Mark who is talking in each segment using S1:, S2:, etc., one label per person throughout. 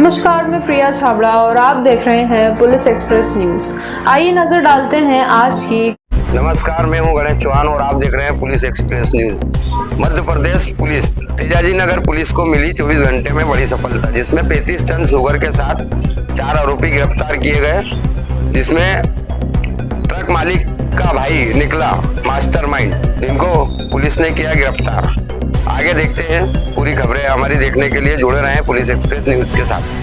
S1: नमस्कार, मैं प्रिया छाबड़ा और आप देख रहे हैं पुलिस एक्सप्रेस न्यूज। आइए नजर डालते हैं आज की।
S2: नमस्कार, मैं हूं गणेश चौहान और आप देख रहे हैं police express news. Madhya Pradesh police Tejaji नगर पुलिस को मिली 24 घंटे में बड़ी सफलता, जिसमें 35 टन शुगर के साथ 4 आरोपी गिरफ्तार किए गए, जिसमें ट्रक मालिक का भाई निकला मास्टरमाइंड, जिनको पुलिस ने किया गिरफ्तार। आगे देखते हैं, पूरी खबरें हमारी देखने के लिए जुड़े रहें पुलिस एक्सप्रेस न्यूज के साथ।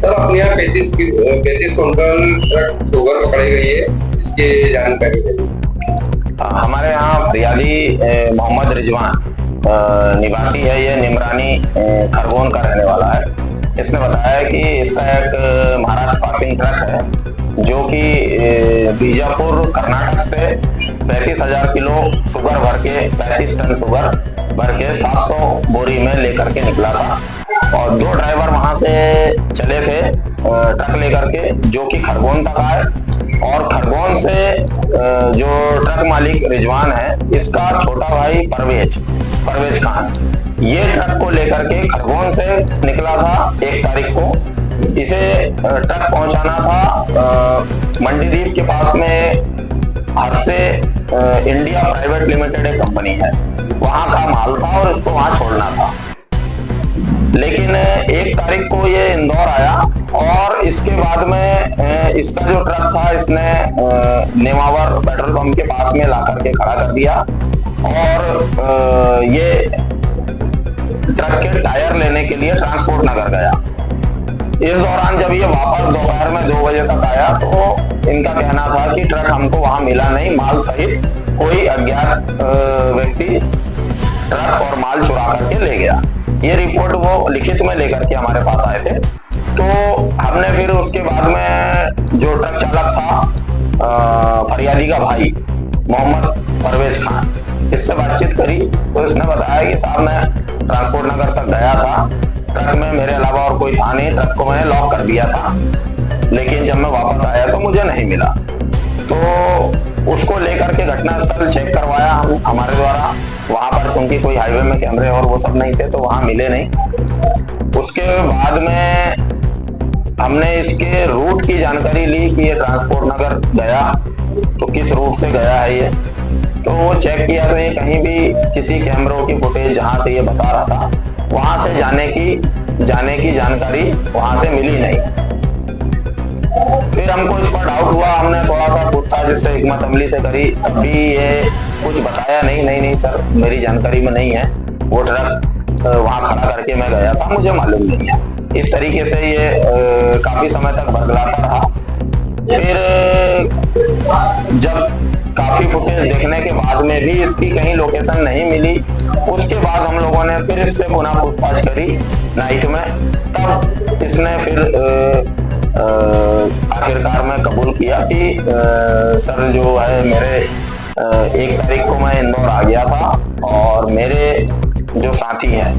S2: अपने यहाँ 35 क्विंटल ट्रक शुगर पकड़ी गई है, इसकी जानकारी दें।
S3: हमारे यहाँ फरियादी मोहम्मद रिजवान निवासी है, ये निमरानी खरगोन का रहने वाला है। इसने बताया कि इसका एक महाराष्ट्र पासिंग ट्रक है जो कि बीजापुर कर्नाटक से 35,000 किलो शुगर भर के 35 टन शुगर भर के 700 बोरी में लेकर के निकला था और 2 ड्राइवर वहां से चले थे ट्रक लेकर के, जो कि खरगोन तक आए और खरगोन से जो ट्रक मालिक रिजवान है, इसका छोटा भाई परवेज खान, ये ट्रक को लेकर के खरगोन से निकला था 1 तारीख को। इसे ट्रक पहुंचाना था मंडीदीप के पास में हरसे इंडिया प्राइवेट लिमिटेड एक कंपनी है, वहां का माल था और इसको वहां छोड़ना था। लेकिन 1 तारीख को ये इंदौर आया और इसके बाद में इसका जो ट्रक था, इसने नेमावर पेट्रोल पंप के पास में ला करके खड़ा कर दिया और ये ट्रक के टायर लेने के लिए ट्रांसपोर्ट नगर गया। इस दौरान जब ये वापस दोपहर में 2 बजे तक आया तो इनका कहना था कि ट्रक हमको वहां मिला नहीं, माल सहित कोई अज्ञात व्यक्ति ट्रक और माल चुरा करके ले गया। ये रिपोर्ट वो लिखित में लेकर के हमारे पास आए थे। तो हमने फिर उसके बाद में जो ट्रक चालक था फरियादी का भाई मोहम्मद परवेज खान, इससे बातचीत करी तो इसने बताया कि साहब मैं ट्रांसपोर्ट नगर तक गया था, ट्रक में मेरे अलावा और कोई था नहीं, ट्रक को मैंने लॉक कर दिया था, लेकिन जब मैं वापस आया तो मुझे नहीं मिला। तो उसको लेकर के घटनास्थल चेक करवाया हमारे द्वारा वहां पर, क्योंकि कोई हाईवे में कैमरे और वो सब नहीं थे तो वहां मिले नहीं। उसके बाद में हमने इसके रूट की जानकारी ली कि ये ट्रांसपोर्ट नगर गया तो किस रूट से गया है ये, तो वो चेक किया तो ये कहीं भी किसी कैमरों की फुटेज जहां से ये बता रहा था वहां से जाने की जानकारी वहां से मिली नहीं। फिर हमको इस पर डाउट हुआ, हमने थोड़ा सा पूछताछ इससे हिकमत अमली से करी, तब भी ये कुछ बताया नहीं सर मेरी जानकारी में नहीं है, वो ट्रक वहां खड़ा करके मैं गया था, मुझे मालूम नहीं है। इस तरीके से ये काफी समय तक बरगलाता रहा। फिर जब काफी फुटेज देखने के बाद में भी इसकी कहीं लोकेशन नहीं मिली, उसके बाद हम लोगों ने फिर इससे पुनः पूछताछ करी नाइट में, तब इसने फिर आखिरकार में कबूल किया कि सर जो है मेरे 1 तारीख को मैं इंदौर आ गया था और मेरे जो साथी हैं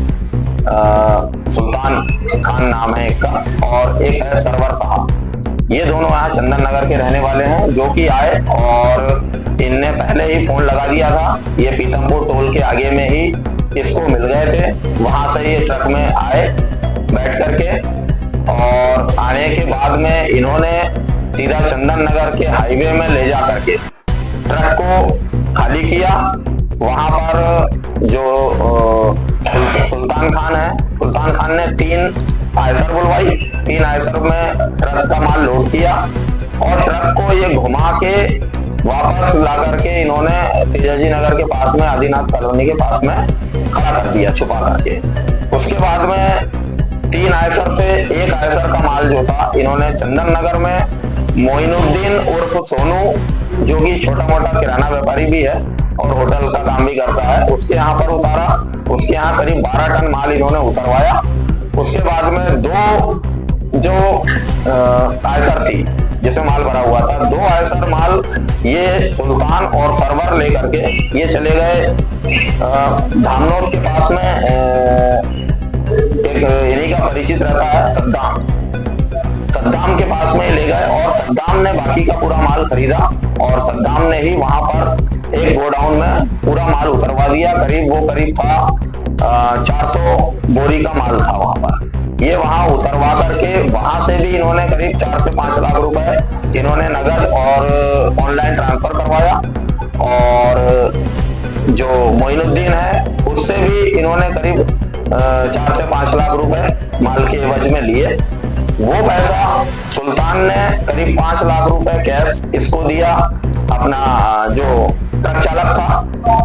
S3: सुल्तान खान नाम है एक का और एक है सरवर साहब, ये दोनों यहाँ चंदन नगर के रहने वाले हैं, जो कि आए और इनने पहले ही फोन लगा दिया था। ये पीतमपुर टोल के आगे में ही इसको मिल गए थे, वहां से ये ट्रक में आए बैठ करके और आने के बाद में इन्होंने सीधा चंदन नगर के हाईवे में ले जा करके ट्रक को खाली किया। वहां पर जो सुल्तान खान है, सुल्तान खान ने 3 आयसर बुलवाई। 3 आयसर में ट्रक का माल लोड किया और ट्रक को ये घुमा के वापस ला करके इन्होंने तेजाजी नगर के पास में आदिनाथ कॉलोनी के पास में खड़ा कर दिया छुपा करके। उसके बाद में 3 आयसर से 1 आयसर का माल जो था इन्होंने चंदन नगर में मोइनुद्दीन उर्फ सोनू, जो कि छोटा मोटा किराना व्यापारी भी है और होटल का काम भी करता है, उसके यहाँ पर उतारा। उसके यहाँ करीब 12 टन माल इन्होंने उतरवाया। उसके बाद में 2 जो आयसर थी जिसमें माल भरा हुआ था, 2 आयसर माल ये सुल्तान और सरवर लेकर के ये चले गए धामनोद के पास में। एक इन्हीं का परिचित रहता है सद्दाम के पास में ले गए और सद्दाम ने बाकी का पूरा माल खरीदा और सद्दाम ने ही वहां पर एक गोडाउन में पूरा माल उतरवा दिया। करीब था 400 बोरी का माल था वहां पर। ये वहां उतरवा करके वहां से भी इन्होंने करीब 4 से 5 लाख रुपए इन्होंने नगद और ऑनलाइन ट्रांसफर करवाया और जो मोइनुद्दीन है उससे भी इन्होंने करीब 4 से 5 लाख रुपए माल के एवज में लिए। वो पैसा सुल्तान ने करीब 5 लाख रुपए कैश इसको दिया, अपना जो ट्रक चालक था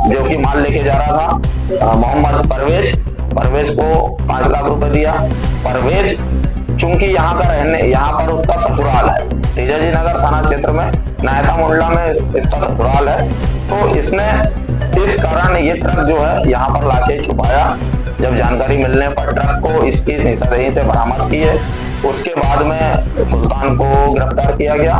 S3: जो कि माल लेके जा रहा था मोहम्मद परवेज को 5 लाख रुपए दिया। परवेज चूंकि यहाँ पर उसका ससुराल है, तेजाजी नगर थाना क्षेत्र में नायका मुंडला में इसका ससुराल है, तो इसने इस कारण ये ट्रक जो है यहाँ पर लाके छुपाया। जब जानकारी मिलने पर ट्रक को इसकी निशानदेही से बरामद की है। उसके बाद में सुल्तान को गिरफ्तार किया गया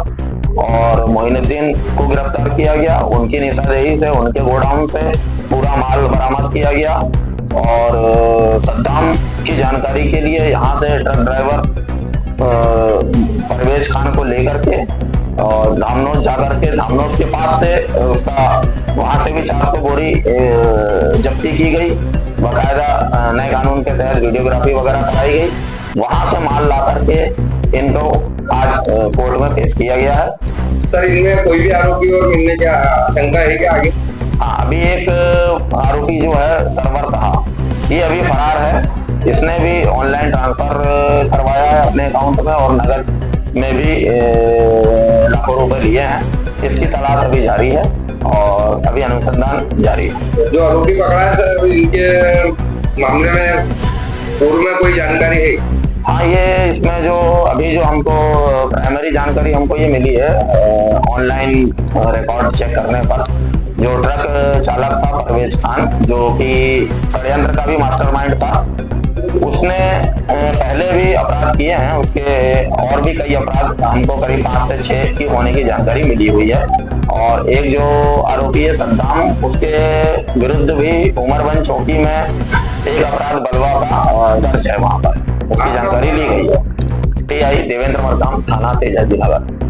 S3: और मोइनुद्दीन को गिरफ्तार किया गया। उनकी निशानदेही से उनके गोडाउन से पूरा माल बरामद किया गया और सद्दाम की जानकारी के लिए यहाँ से ट्रक ड्राइवर परवेज खान को लेकर के और धामनोद जाकर के धामनोद के पास से उसका वहां से भी 400 बोरी जब्ती की गई। बाकायदा नए कानून के तहत वीडियोग्राफी वगैरह कराई गई। वहां से माल ला करके इनको आज कोर्ट में पेश किया गया है।
S2: सर, इनमें कोई भी आरोपी और मिलने की आशंका है क्या आगे?
S3: हाँ, अभी एक आरोपी जो है सरवर साहब, ये अभी फरार है। इसने भी ऑनलाइन ट्रांसफर करवाया है अपने अकाउंट में और नगद में भी लाखों रुपए लिए हैं। इसकी तलाश अभी जारी है और अभी अनुसंधान जारी है।
S2: जो आरोपी पकड़ा है सर, इनके मामले में पूर्व में कोई जानकारी है?
S3: हाँ, ये इसमें जो अभी जो हमको प्राइमरी जानकारी हमको ये मिली है ऑनलाइन रिकॉर्ड चेक करने पर, जो ट्रक चालक था परवेज खान, जो कि षड्यंत्र का भी मास्टरमाइंड था, उसने पहले भी अपराध किए हैं। उसके और भी कई अपराध हमको करीब 5 से 6 की होने की जानकारी मिली हुई है। और एक जो आरोपी है सद्दाम, उसके विरुद्ध भी उमरबंद चौकी में एक अपराध बलवा का दर्ज है, वहां पर उसकी जानकारी ली गई है। TI देवेंद्र मरकाम, थाना तेजाजी नगर।